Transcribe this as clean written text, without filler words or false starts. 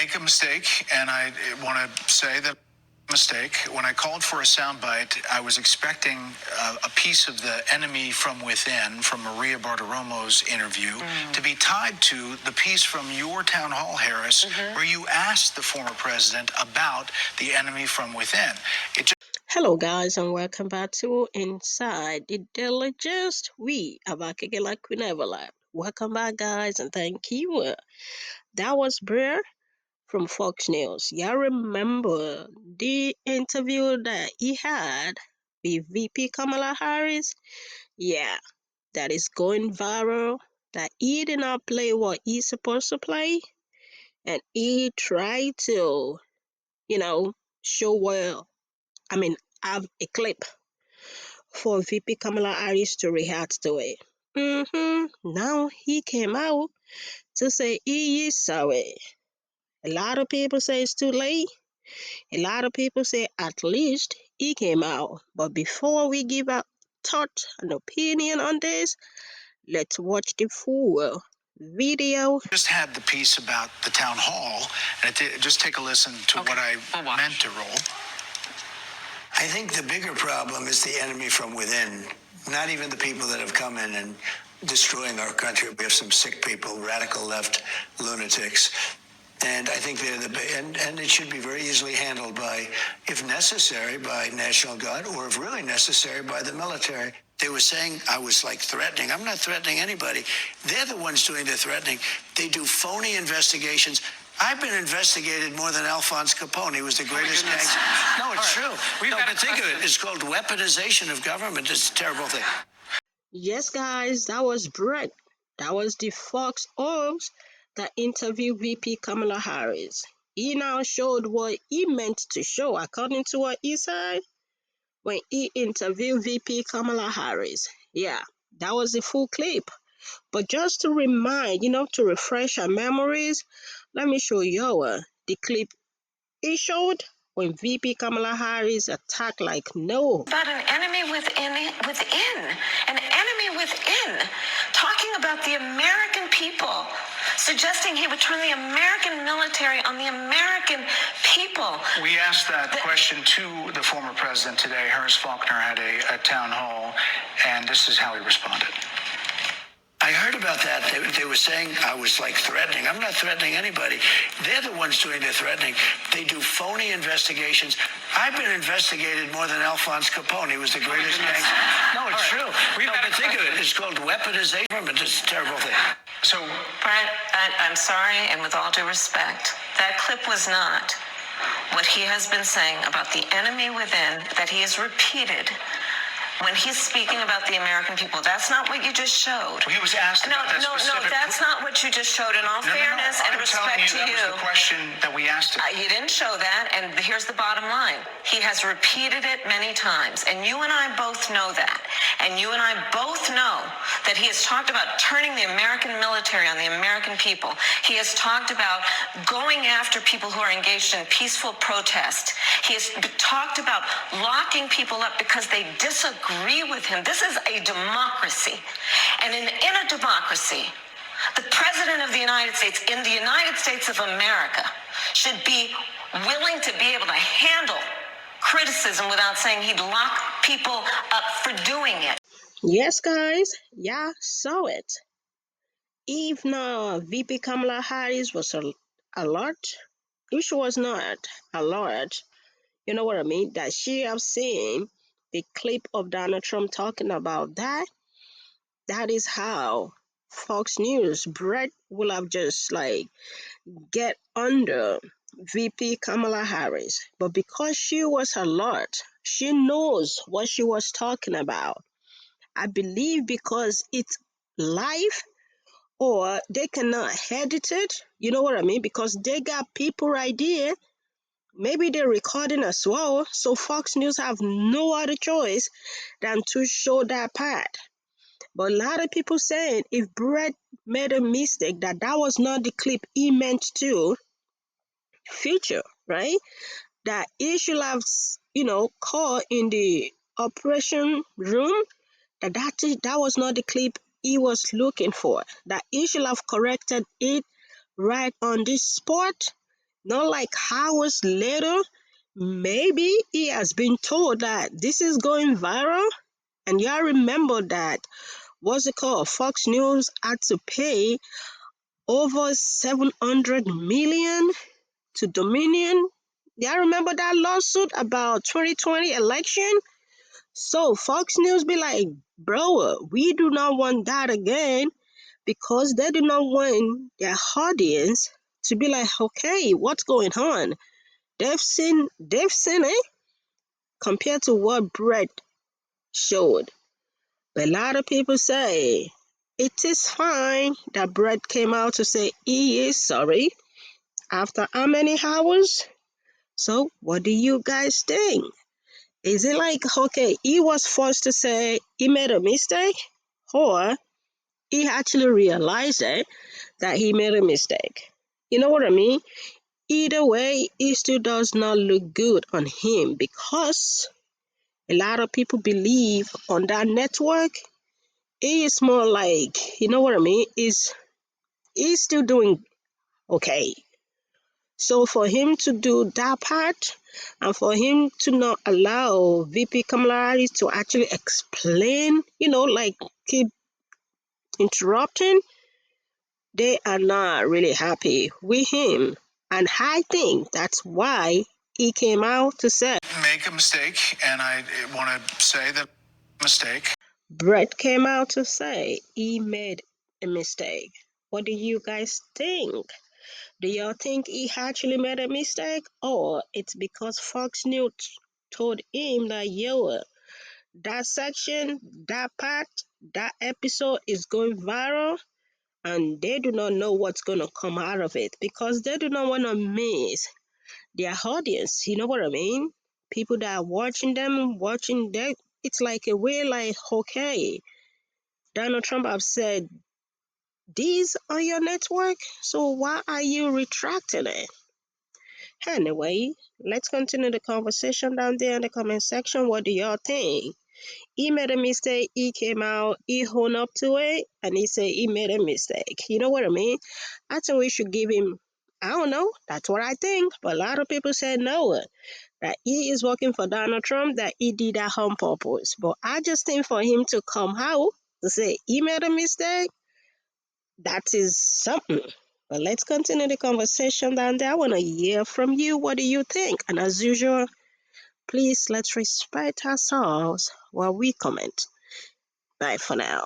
make a mistake, and I want to say that mistake. When I called for a soundbite, I was expecting a piece of the enemy from within, from Maria Bartiromo's interview, to be tied to the piece from your town hall, Harris, where you asked the former president about the enemy from within. Hello guys, and welcome back to Inside the Daily Gist. We are back again like we never left. Welcome back guys, and thank you. That was BRET from Fox News. Y'all remember the interview that he had with VP Kamala Harris? Yeah, that is going viral. That he did not play what he's supposed to play, and he tried to, show have a clip for VP Kamala Harris to react to it. Now he came out to say he is sorry. A lot of people say it's too late. A lot of people say at least he came out. But before we give a thought and opinion on this, let's watch the full video. Just had the piece about the town hall, and just take a listen to what I meant to roll. I think the bigger problem is the enemy from within, not even the people that have come in and destroying our country. We have some sick people, radical left lunatics. And I think and it should be very easily handled by, if necessary, by National Guard, or if really necessary, by the military. They were saying I was like threatening. I'm not threatening anybody. They're the ones doing the threatening. They do phony investigations. I've been investigated more than Alphonse Capone. He was the greatest gangster. No, it's true. But think of it. It's called weaponization of government. It's a terrible thing. Yes, guys, that was BRET. That was the Fox Ops that interviewed VP Kamala Harris. He now showed what he meant to show, according to what he said when he interviewed VP Kamala Harris. Yeah, that was the full clip. But just to remind, to refresh our memories, let me show you the clip he showed when VP Kamala Harris attacked like no. About an enemy within, an enemy within, talking about the American people, suggesting he would turn the American military on the American people. We asked that question to the former president today. Harris Faulkner had a town hall, and this is how he responded. I heard about that. They were saying I was like threatening. I'm not threatening anybody. They're the ones doing the threatening. They do phony investigations. I've been investigated more than Alphonse Capone. He was the greatest gangster. No, it's true. But think of it. It's called weaponization. It's a terrible thing. So, BRET, I'm sorry, and with all due respect, that clip was not what he has been saying about the enemy within that he has repeated when he's speaking about the American people. That's not what you just showed. He was asked about that specific... No, that's not what you just showed. In all fairness and respect to you. That was the question that we asked him. You didn't show that, and here's the bottom line. He has repeated it many times, and you and I both know that. And you and I both know that he has talked about turning the American military on the American people. He has talked about going after people who are engaged in peaceful protest. He has talked about locking people up because they disagree with him. This is a democracy. And in a democracy, the President of the United States, in the United States of America, should be willing to be able to handle criticism without saying he'd lock people up for doing it. Yes, guys, yeah, saw it. If now VP Kamala Harris was alert, if she was not alert, you know what I mean, that she have seen the clip of Donald Trump talking about that, that is how Fox News, BRET will have just get under VP Kamala Harris. But because she was alert, she knows what she was talking about. I believe because it's live, or they cannot edit it, you know what I mean? Because they got people right there. Maybe they're recording as well. So Fox News have no other choice than to show that part. But a lot of people saying if BRET made a mistake, that was not the clip he meant to feature, right? That he should have, called in the operation room, that was not the clip he was looking for. That he should have corrected it right on this spot, not like hours later, maybe he has been told that this is going viral. And y'all remember that, what's it called? Fox News had to pay over 700 million to Dominion. Y'all remember that lawsuit about 2020 election? So Fox News be like, bro, we do not want that again, because they do not want their audience to be like, okay, what's going on? They've seen it compared to what BRET showed. But a lot of people say it is fine that BRET came out to say he is sorry after how many hours? So what do you guys think? Is it like, okay, he was forced to say he made a mistake, or he actually realized it, that he made a mistake? You know what I mean? Either way, it still does not look good on him, because a lot of people believe on that network, he is more like, you know what I mean? He's still doing okay. So for him to do that part, and for him to not allow VP Kamala to actually explain, like keep interrupting, they are not really happy with him. And I think that's why he came out to say, Make a mistake, and I want to say that mistake. BRET came out to say he made a mistake. What do you guys think? Do y'all think he actually made a mistake, or it's because Fox News told him that, yo, that section, that part, that episode is going viral, and they do not know what's going to come out of it, because they do not want to miss their audience? You know what I mean? People that are watching that, it's like a way like, okay, Donald Trump have said these on your network, so why are you retracting it? Anyway, let's continue the conversation down there in the comment section. What do y'all think? He made a mistake, he came out, he owned up to it, and he said he made a mistake. You know what I mean? I think we should give him, I don't know, that's what I think. But a lot of people said no, that he is working for Donald Trump, that he did that on purpose. But I just think for him to come out to say he made a mistake, that is something. But let's continue the conversation down there. I want to hear from you. What do you think? And as usual, please let's respect ourselves while we comment. Bye for now.